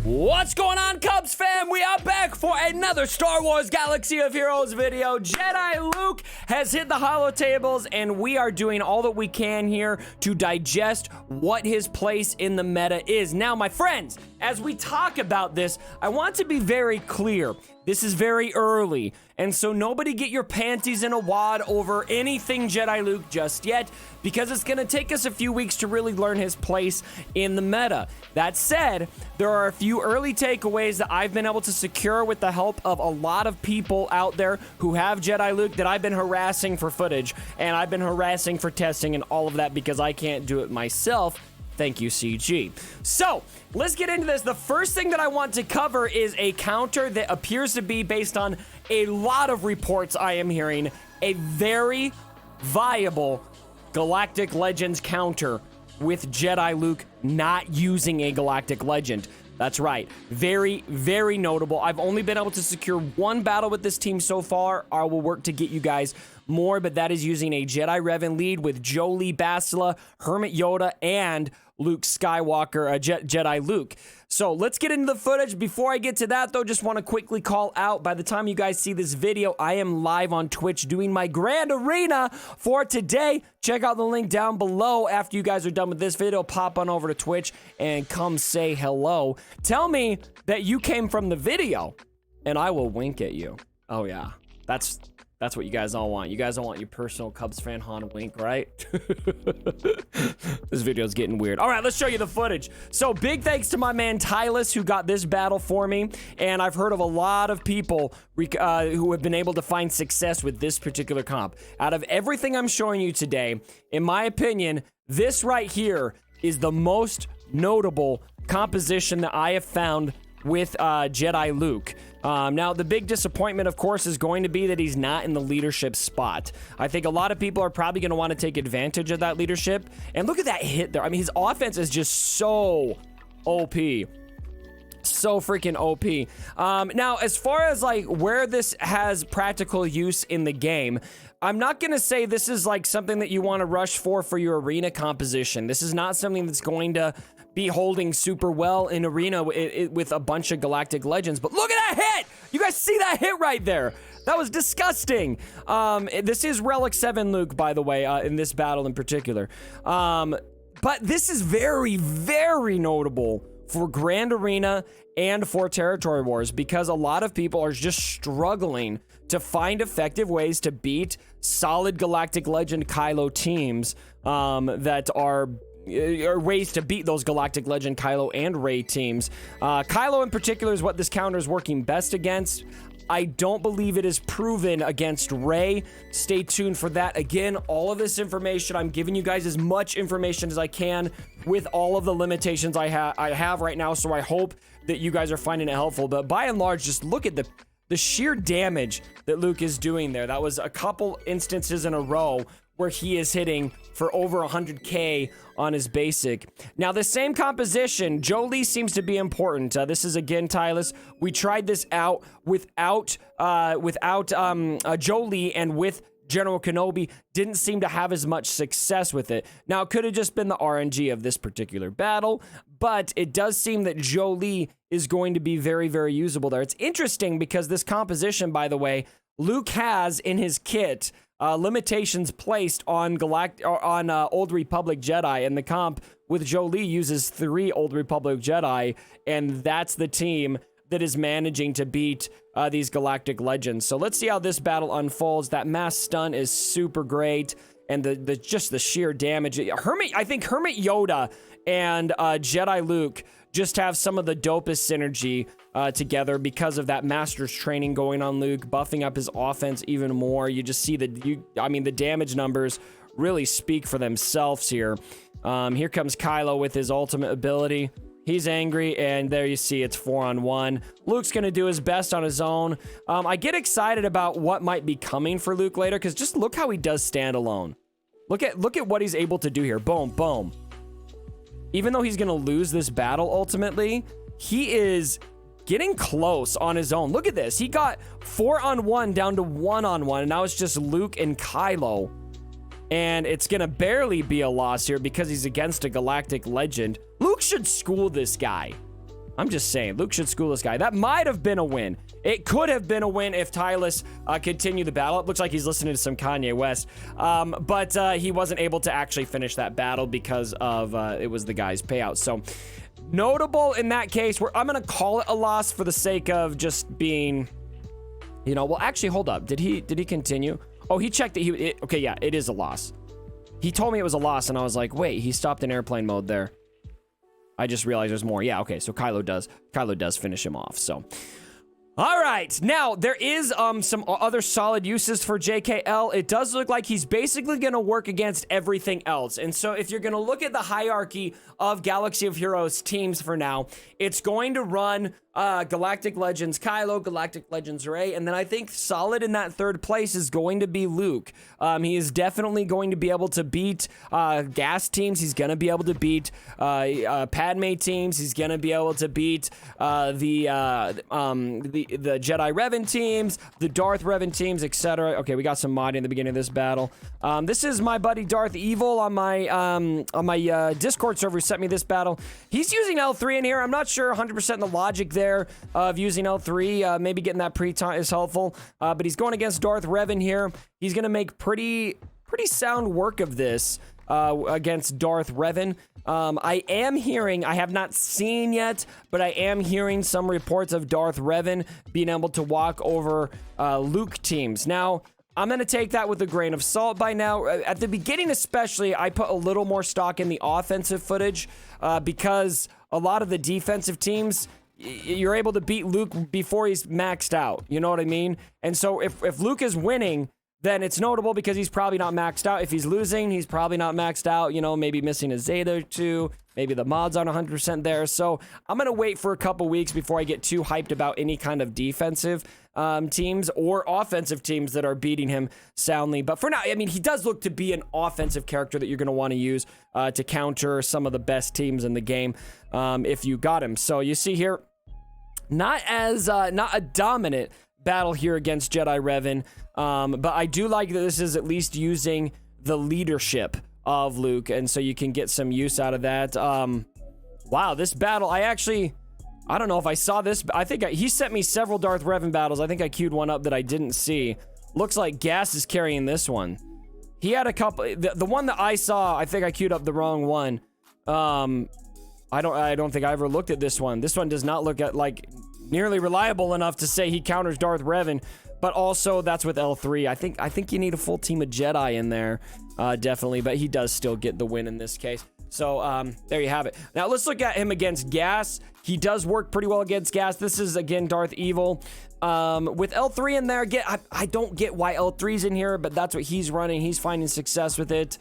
What's going on, Cubs fam? We are back for another Star Wars Galaxy of Heroes video. Jedi Luke has hit the holotables, and we are doing all that we can here to digest what his place in the meta is. Now, my friends, as we talk about this, I want to be very clear. This is very early, and so nobody get your panties in a wad over anything Jedi Luke just yet, because it's gonna take us a few weeks to really learn his place in the meta. That said, there are a few early takeaways that I've been able to secure with the help of a lot of people out there who have Jedi Luke that I've been harassing for footage, and I've been harassing for testing and all of that because I can't do it myself. Thank you, CG. So, let's get into this. The first thing that I want to cover is a counter that appears to be, based on a lot of reports I am hearing, a very viable Galactic Legends counter with Jedi Luke not using a Galactic Legend. That's right. Very, very notable. I've only been able to secure one battle with this team so far. I will work to get you guys more, but that is using a Jedi Revan lead with Jolee Bastila, Hermit Yoda, and Luke Skywalker, Jedi Luke. So let's get into the footage. Before I get to that, though, just want to quickly call out, by the time you guys see this video, I am live on Twitch doing my Grand Arena for today. Check out the link down below. After you guys are done with this video, pop on over to Twitch and come say hello. Tell me that you came from the video, and I will wink at you. Oh, yeah. That's what you guys all want. You guys all want your personal Cubs fan Han wink, right? This video is getting weird. All right, let's show you the footage. So big thanks to my man Tylus, who got this battle for me. And I've heard of a lot of people who have been able to find success with this particular comp. Out of everything I'm showing you today, in my opinion, this right here is the most notable composition that I have found with Jedi Luke. Now, the big disappointment, of course, is going to be that he's not in the leadership spot. I think a lot of people are probably going to want to take advantage of that leadership. And look at that hit there. I mean, his offense is just so OP. So freaking OP. Now, as far as like where this has practical use in the game, I'm not going to say this is like something that you want to rush for your arena composition. This is not something that's going to be holding super well in arena with a bunch of Galactic Legends. But look at that hit! You guys see that hit right there? That was disgusting. This is Relic 7 Luke, by the way, in this battle in particular. But this is very, very notable for Grand Arena and for Territory Wars, because a lot of people are just struggling to find effective ways to beat solid Galactic Legend Kylo teams that are ways to beat those Galactic Legend Kylo and Rey teams. Kylo in particular is what this counter is working best against. I don't believe it is proven against Rey. Stay tuned for that. Again, all of this information, I'm giving you guys as much information as I can with all of the limitations I have right now, so I hope that you guys are finding it helpful. But by and large, just look at the sheer damage that Luke is doing there. That was a couple instances in a row where he is hitting for over 100k on his basic. Now, the same composition, Jolee seems to be important. This is, again, Tylus. We tried this out without Jolee and with General Kenobi. Didn't seem to have as much success with it. Now, it could have just been the RNG of this particular battle, but it does seem that Jolee is going to be very, very usable there. It's interesting because this composition, by the way, Luke has in his kit limitations placed on Old Republic Jedi, and the comp with Jolee uses 3 Old Republic Jedi, and that's the team that is managing to beat these Galactic Legends. So let's see how this battle unfolds. That mass stun is super great, and just the sheer damage. I think Hermit Yoda and Jedi Luke just have some of the dopest synergy together because of that master's training going on Luke, buffing up his offense even more. You just see the damage numbers really speak for themselves here. Here comes Kylo with his ultimate ability. He's angry, and there you see it's 4-on-1. Luke's gonna do his best on his own. I get excited about what might be coming for Luke later, because just look how he does stand alone. Look at what he's able to do here. Boom, boom. Even though he's gonna lose this battle ultimately, he is getting close on his own. Look at this. He got 4-on-1 down to 1-on-1, and now it's just Luke and Kylo. And it's gonna barely be a loss here because he's against a Galactic Legend. Luke should school this guy. I'm just saying, Luke should school this guy. That might have been a win. It could have been a win if Tylus continued the battle. It looks like he's listening to some Kanye West. But he wasn't able to actually finish that battle because of it was the guy's payout. So notable in that case, I'm going to call it a loss for the sake of just being, you know, well, actually, hold up. Did he continue? Oh, he checked it. Okay, yeah, it is a loss. He told me it was a loss, and I was like, wait, he stopped in airplane mode there. I just realized there's more. Yeah, okay, so Kylo does finish him off, so. All right, now, there is some other solid uses for JKL. It does look like he's basically going to work against everything else. And so if you're going to look at the hierarchy of Galaxy of Heroes teams for now, it's going to run Galactic Legends Kylo, Galactic Legends Rey, and then I think solid in that third place is going to be Luke. He is definitely going to be able to beat gas teams. He's going to be able to beat Padme teams. He's going to be able to beat the Jedi Revan teams, the Darth Revan teams, etc. Okay, we got some modding at the beginning of this battle. This is my buddy Darth Evil on my Discord server who sent me this battle. He's using L3 in here. I'm not sure 100% the logic there of using L3. Maybe getting that pre-taunt is helpful. But he's going against Darth Revan here. He's going to make pretty sound work of this against Darth Revan. I am hearing, I have not seen yet, but I am hearing some reports of Darth Revan being able to walk over Luke teams. Now, I'm going to take that with a grain of salt by now. At the beginning especially, I put a little more stock in the offensive footage because a lot of the defensive teams, you're able to beat Luke before he's maxed out. You know what I mean? And so if Luke is winning, then it's notable because he's probably not maxed out. If he's losing, he's probably not maxed out. You know, maybe missing a Zeta or two. Maybe the mods aren't 100% there. So I'm going to wait for a couple weeks before I get too hyped about any kind of defensive teams or offensive teams that are beating him soundly. But for now, I mean, he does look to be an offensive character that you're going to want to use to counter some of the best teams in the game if you got him. So you see here, not a dominant battle here against Jedi Revan, but I do like that this is at least using the leadership of Luke, and so you can get some use out of that. Wow, this battle, I don't know if I saw this, but I think he sent me several Darth Revan battles. I think I queued one up that I didn't see. Looks like Gas is carrying this one. He had a couple, the one that I saw, I think I queued up the wrong one. I don't think I ever looked at this one. This one does not look at like nearly reliable enough to say he counters Darth Revan, but also that's with L3. I think you need a full team of Jedi in there, definitely, but he does still get the win in this case. So there you have it. Now let's look at him against Gas. He does work pretty well against Gas. This is again Darth Evil. With L3 in there, I don't get why L3's in here, but that's what he's running. He's finding success with it.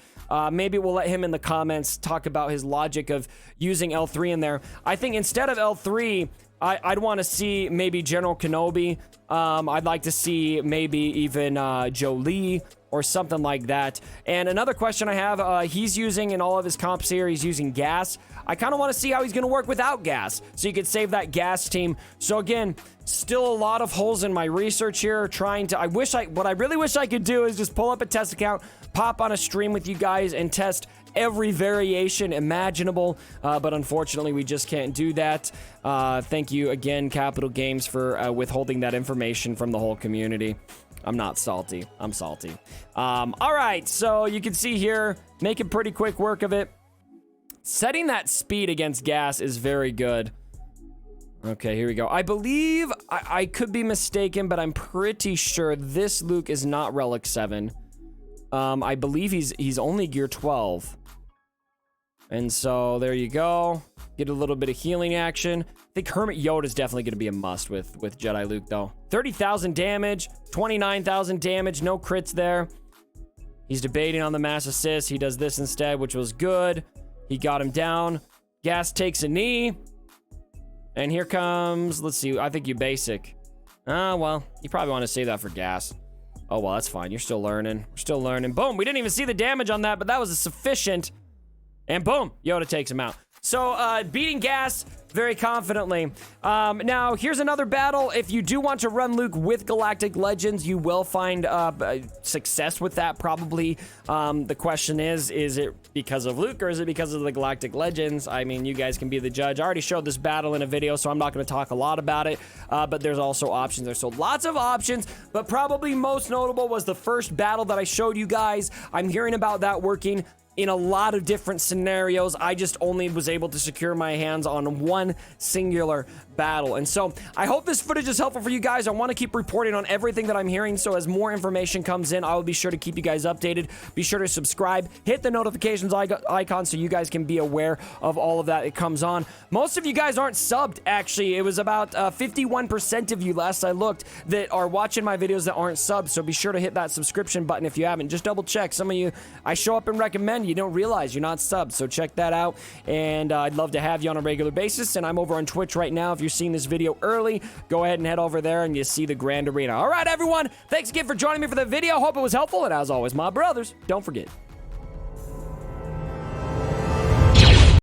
Maybe we'll let him in the comments talk about his logic of using L3 in there. I think instead of L3, I'd want to see maybe General Kenobi. I'd like to see maybe even Jolie or something like that. And another question I have, he's using in all of his comps here, he's using Gas. I kind of want to see how he's going to work without Gas, so you could save that Gas team. So again, still a lot of holes in my research here, trying to, what I really wish I could do is just pull up a test account, pop on a stream with you guys, and test every variation imaginable, but unfortunately we just can't do that. Thank you again, Capital Games, for withholding that information from the whole community. I'm not salty. I'm salty. All right, so you can see here, making pretty quick work of it. Setting that speed against Gas is very good. Okay, here we go. I believe, I could be mistaken, but I'm pretty sure this Luke is not Relic 7. I believe he's only Gear 12. And so there you go. Get a little bit of healing action. I think Hermit Yoda is definitely going to be a must with Jedi Luke, though. 30,000 damage, 29,000 damage, no crits there. He's debating on the mass assist. He does this instead, which was good. He got him down. Gas takes a knee. And here comes, let's see, I think you basic. Well, you probably want to save that for Gas. Oh, well, that's fine. You're still learning. We're still learning. Boom. We didn't even see the damage on that, but that was sufficient. And boom, Yoda takes him out. So, beating gas very confidently. Now, here's another battle. If you do want to run Luke with Galactic Legends, you will find success with that, probably. The question is it because of Luke or is it because of the Galactic Legends? I mean, you guys can be the judge. I already showed this battle in a video, so I'm not going to talk a lot about it, but there's also options there. So lots of options, but probably most notable was the first battle that I showed you guys. I'm hearing about that working in a lot of different scenarios. I just only was able to secure my hands on one singular battle. And so I hope this footage is helpful for you guys. I want to keep reporting on everything that I'm hearing. So as more information comes in, I will be sure to keep you guys updated. Be sure to subscribe, hit the notifications icon so you guys can be aware of all of that it comes on. Most of you guys aren't subbed, actually. It was about 51% of you last I looked that are watching my videos that aren't subbed. So be sure to hit that subscription button if you haven't. Just double check. Some of you, I show up and recommend, you don't realize you're not subbed, so check that out. And I'd love to have you on a regular basis. And I'm over on Twitch right now. If you're seeing this video early, go ahead and head over there and you see the grand arena. All right, everyone, thanks again for joining me for the video. Hope it was helpful, and as always, my brothers, don't forget,